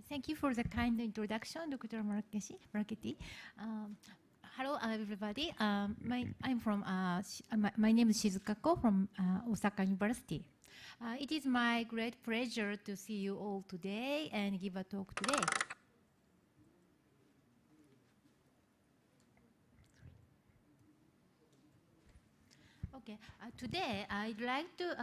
Thank you for the kind introduction, Dr. Marchetti. Hello, everybody. My name is Shizuka from Osaka University. It is my great pleasure to see you all today and give a talk today. Okay, today I'd like to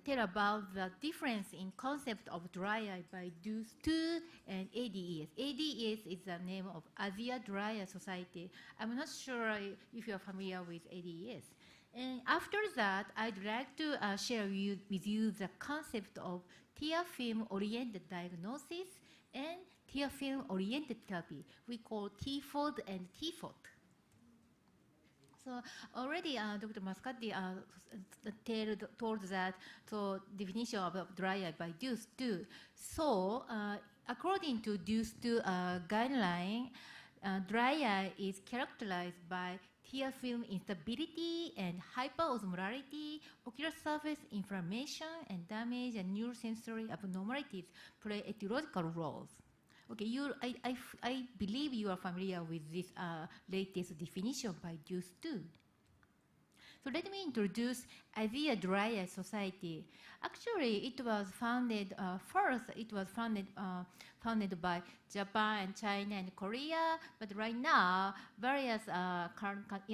tell about the difference in concept of dry eye by DUS2 and ADES. ADES is the name of Asia Dry Eye Society. I'm not sure if you're familiar with ADES. And after that, I'd like to share with you the concept of tear film-oriented diagnosis and tear film-oriented therapy. We call TFOD and TFOT. So already Dr. Mascati told that definition of dry eye by DUS2. So according to DUS2 guideline, dry eye is characterized by tear film instability and hyperosmolarity, ocular surface inflammation and damage, and neurosensory abnormalities play etiological roles. Okay, I believe you are familiar with this latest definition by DUS2. So let me introduce Asia Dry Eye Society. Actually, it was founded, founded by Japan and China and Korea, but right now, various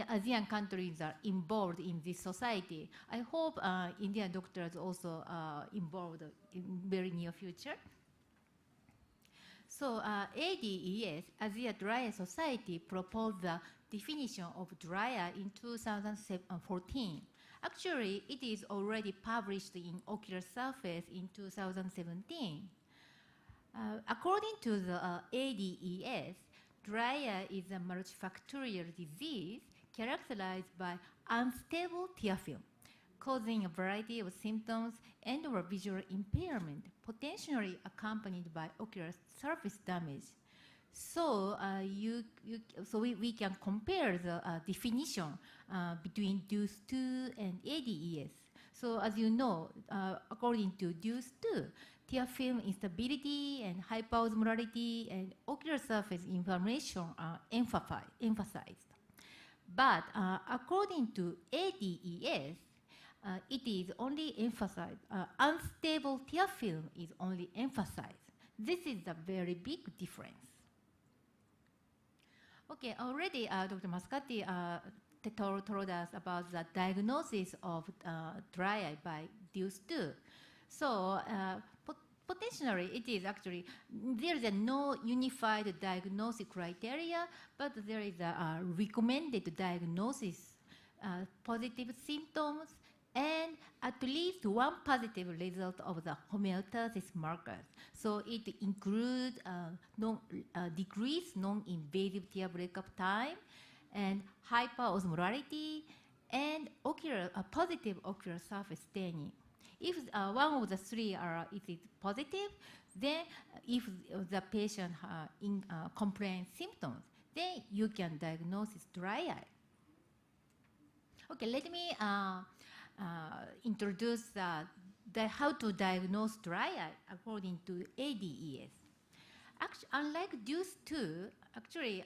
Asian countries are involved in this society. I hope Indian doctors also involved in very near future. So ADES, Asia Dry Eye Society, proposed the definition of dry eye in 2014. Actually, it is already published in Ocular Surface in 2017. According to the ADES, dry eye is a multifactorial disease characterized by unstable tear film, causing a variety of symptoms and or visual impairment, potentially accompanied by ocular surface damage. So, we can compare the definition between DUS2 and ADES. So as you know, according to DUS2, tear film instability and hyperosmolarity and ocular surface inflammation are emphasized. But according to ADES, it is only emphasized, unstable tear film is only emphasized. This is a very big difference. Okay, already Dr. Mascati told us about the diagnosis of dry eye by DUS2. So potentially it is actually, there is no unified diagnostic criteria, but there is a recommended diagnosis, positive symptoms, and at least one positive result of the homeostasis markers. So it includes decreased non-invasive tear breakup time and hyperosmolarity and positive ocular surface staining. If one of the three is positive, then if the patient complains symptoms, then you can diagnose dry eye. Okay, let me introduce how to diagnose dry eye according to ADES. Actually, unlike DUS2, actually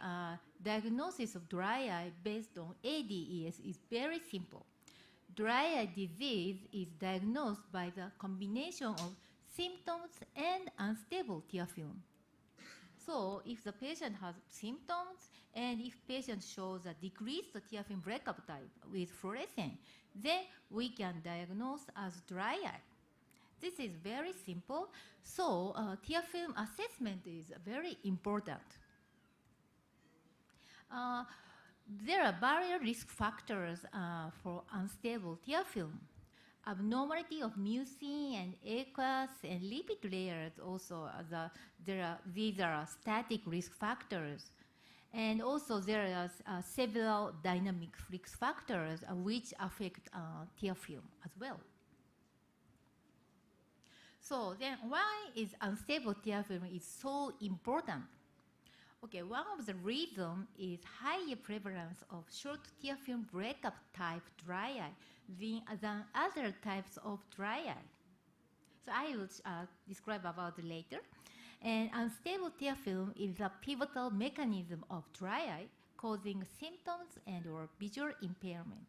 diagnosis of dry eye based on ADES is very simple. Dry eye disease is diagnosed by the combination of symptoms and unstable tear film. So if the patient has symptoms and if patient shows a decreased tear film breakup type with fluorescence, then we can diagnose as dry eye. This is very simple. So tear film assessment is very important. There are various risk factors for unstable tear film. Abnormality of mucin and aqueous and lipid layers also, these are static risk factors. And also there are several dynamic risk factors which affect tear film as well. So then why is unstable tear film is so important? Okay, one of the reasons is higher prevalence of short tear film breakup type dry eye than other types of dry eye. So I will describe about it later. And unstable tear film is a pivotal mechanism of dry eye, causing symptoms and or visual impairment.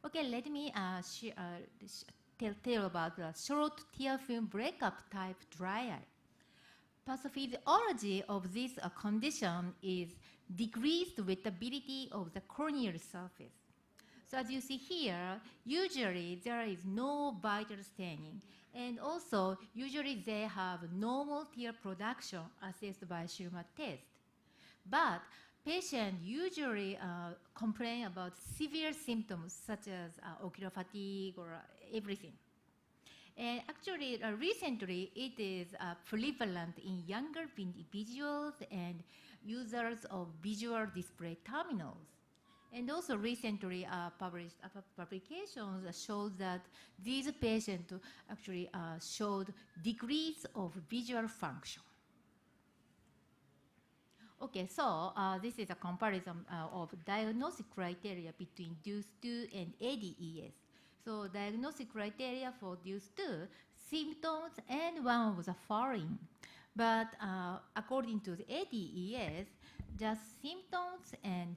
Okay, let me tell about the short tear film breakup type dry eye. Pathophysiology of this condition is decreased wettability of the corneal surface. So as you see here, usually there is no vital staining, and also usually they have normal tear production assessed by Schirmer test. But patients usually complain about severe symptoms such as ocular fatigue or everything. And actually, recently, it is prevalent in younger individuals and users of visual display terminals. And also recently published publications show that these patients actually showed decrease of visual function. Okay, so this is a comparison of diagnostic criteria between DUCE2 and ADES. So diagnostic criteria for DUCE2, symptoms, and one was a foreign. But according to the ADES, just symptoms and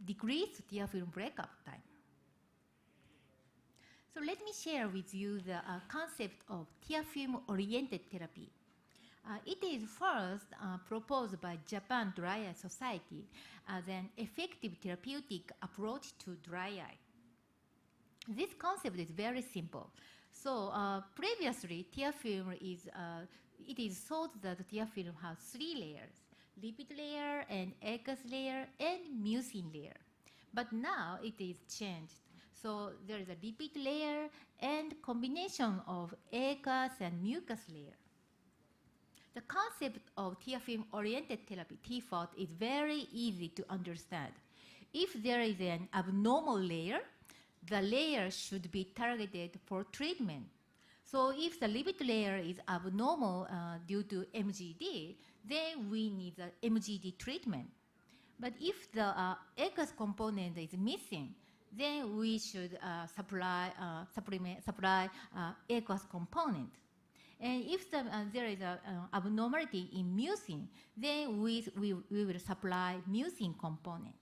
decreased tear film breakup time. So let me share with you the concept of tear film oriented therapy. It is first proposed by Japan Dry Eye Society as an effective therapeutic approach to dry eye. This concept is very simple. So previously, tear film is, it is thought that the tear film has three layers: lipid layer and aqueous layer and mucin layer. But now it is changed. So there is a lipid layer and combination of aqueous and mucus layer. The concept of tear film oriented therapy, TFOT, is very easy to understand. If there is an abnormal layer, the layer should be targeted for treatment. So if the lipid layer is abnormal due to MGD, then we need the MGD treatment. But if the aqueous component is missing, then we should supply aqueous component. And if there is an abnormality in mucin, then we will supply mucin component.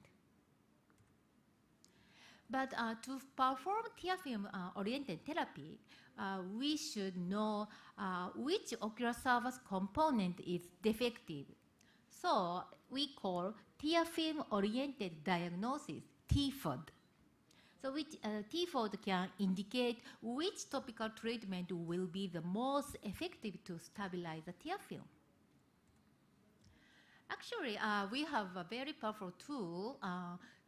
But to perform tear film oriented therapy, we should know which ocular surface component is defective. So we call tear film oriented diagnosis, TFOD. So which TFOD can indicate which topical treatment will be the most effective to stabilize the tear film. Actually, we have a very powerful tool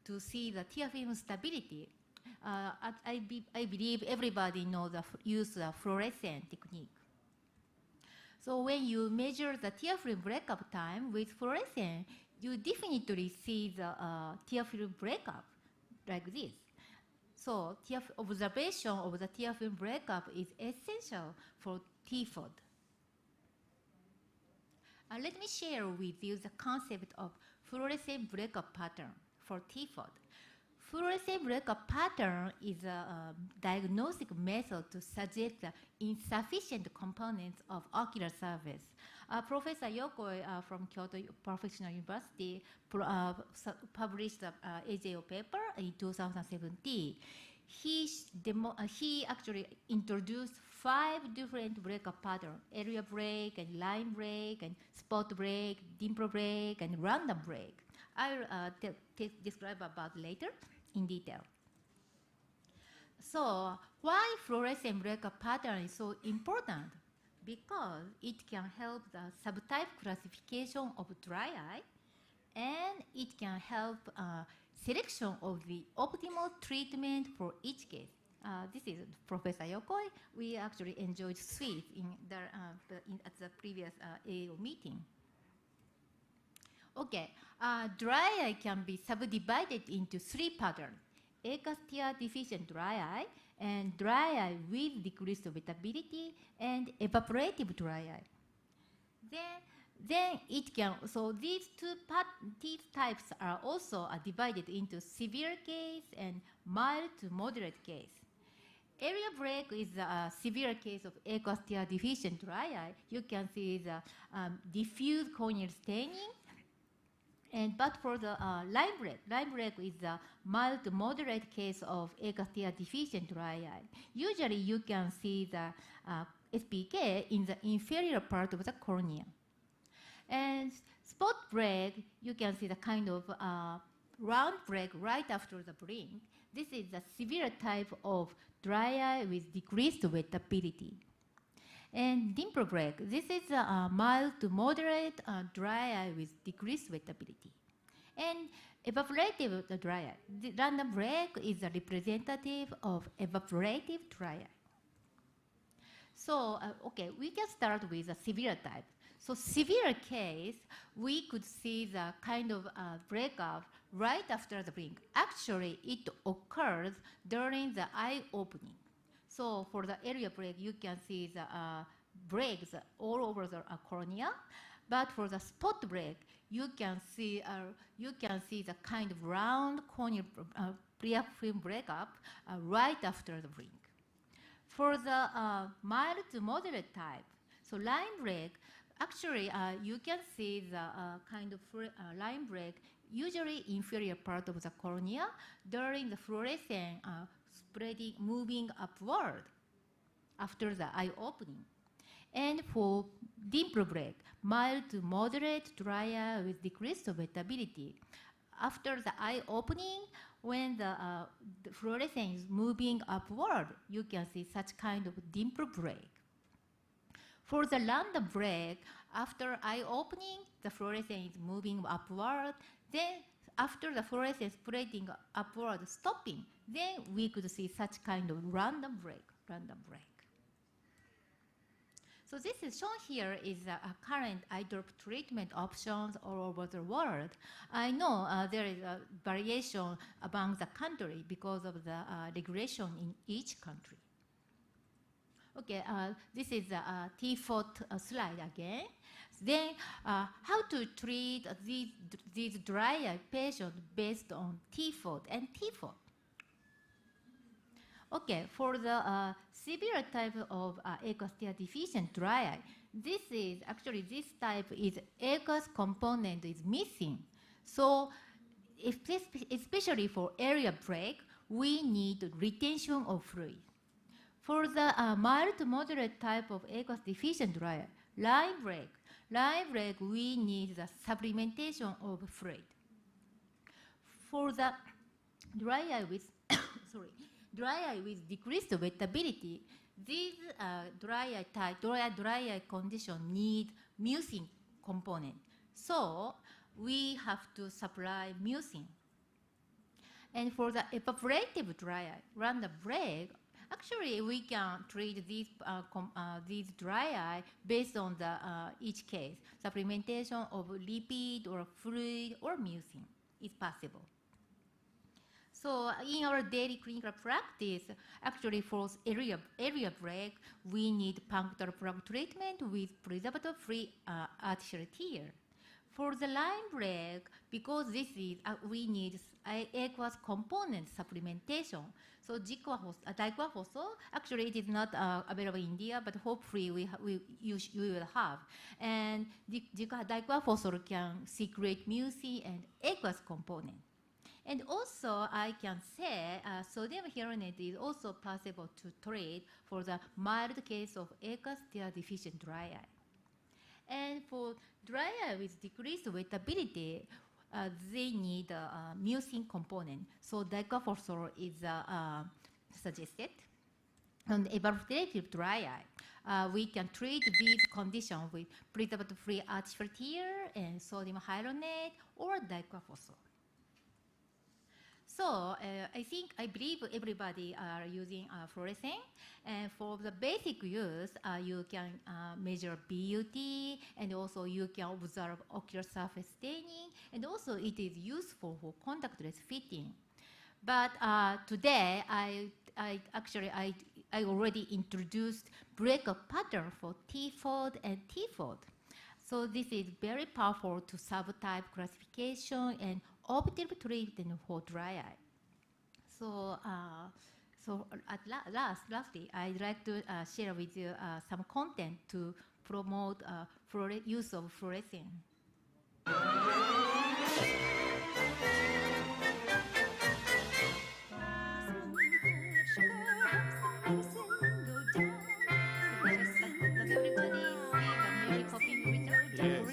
to see the tear film stability. I believe everybody knows the use of fluorescent technique. So when you measure the tear film breakup time with fluorescent, you definitely see the tear film breakup like this. So observation of the tear film breakup is essential for TFOD. Let me share with you the concept of fluorescent breakup pattern for TFOD. Fluorescent breakup pattern is a diagnostic method to suggest the insufficient components of ocular surface. Professor Yokoi from Kyoto Professional University published the AJO paper in 2017. He actually introduced 5 different breakup patterns: area break, and line break, and spot break, dimple break, and random break. I'll describe about later in detail. So why fluorescent breakup pattern is so important? Because it can help the subtype classification of dry eye, and it can help selection of the optimal treatment for each case. This is Professor Yokoi. We actually enjoyed suite at the previous AO meeting. Okay, dry eye can be subdivided into 3 patterns: aqueous tear deficient dry eye, and dry eye with decreased wettability, and evaporative dry eye. Then it can, so these types are also divided into severe case and mild to moderate case. area break is a severe case of aqueous tear deficient dry eye. You can see the diffuse corneal staining. But for the line break is a mild to moderate case of aqueous tear deficient dry eye. Usually you can see the SPK in the inferior part of the cornea. And spot break, you can see the kind of round break right after the blink. This is a severe type of dry eye with decreased wettability. And dimple break, this is a mild to moderate dry eye with decreased wettability. And evaporative dry eye, the random break is a representative of evaporative dry eye. So, okay, we can start with a severe type. So severe case, we could see the kind of breakup right after the blink. Actually, it occurs during the eye opening. So for the area break, you can see the breaks all over the cornea. But for the spot break, you can see the kind of round corneal preapian breakup right after the blink. For the mild to moderate type, so line break, actually you can see the kind of line break usually inferior part of the cornea during the fluorescent spreading, moving upward after the eye opening. And for dimple break, mild to moderate dry eye with decreased wettability. After the eye opening, when the fluorescent is moving upward, you can see such kind of dimple break. For the random break, after eye opening, the fluorescent is moving upward. Then after the fluorescent spreading upward, stopping, then we could see such kind of random break. So this is shown here is current eye drop treatment options all over the world. I know there is a variation among the country because of the regulation in each country. Okay, this is a T-FOT slide again. Then how to treat these dry eye patients based on T-FOT and T-FOT. Okay, for the severe type of aqueous tear deficient dry eye, this type is aqueous component is missing. So especially for area break, we need retention of fluid. For the mild to moderate type of aqueous deficient dry eye, line break, we need the supplementation of fluid. For the dry eye with decreased wettability, these dry eye condition need mucin component. So we have to supply mucin. And for the evaporative dry eye, random break, actually we can treat these dry eye based on the each case. Supplementation of lipid or fluid or mucin is possible. So in our daily clinical practice, actually for area break, we need punctal plug treatment with preservative-free artificial tear. For the line break, because this is we need aqueous component supplementation. So dichlorphosphor, actually it is not available in India, but hopefully we will have. And dichlorphosphor can secrete mucin and aqueous component. And also, I can say sodium hyaluronate is also possible to treat for the mild case of aqueous tear deficient dry eye. And for dry eye with decreased wettability, they need a mucin component. So dichlorphosphor is suggested. On evaporative dry eye, we can treat these conditions with preservative-free artificial tear and sodium hyaluronate or dichlorphosphor. So I believe everybody are using fluorescent, and for the basic use, you can measure BUT, and also you can observe ocular surface staining, and also it is useful for contactless fitting. But today, I already introduced breakup pattern for T-FOD and T-FOD. So this is very powerful to subtype classification and optimal treatment for dry eye. So lastly, I'd like to share with you some content to promote use of fluorescent. Does everybody see the Mary Poppins result? Yes.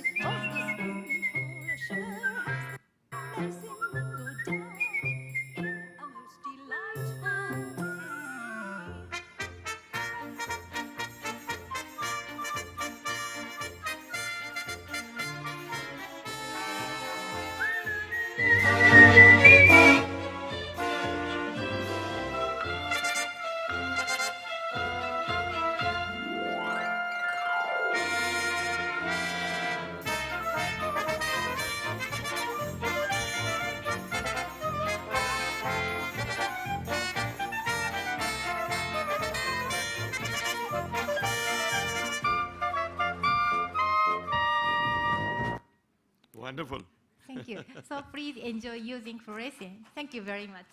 Wonderful. Thank you. So please enjoy using fluorescent. Thank you very much.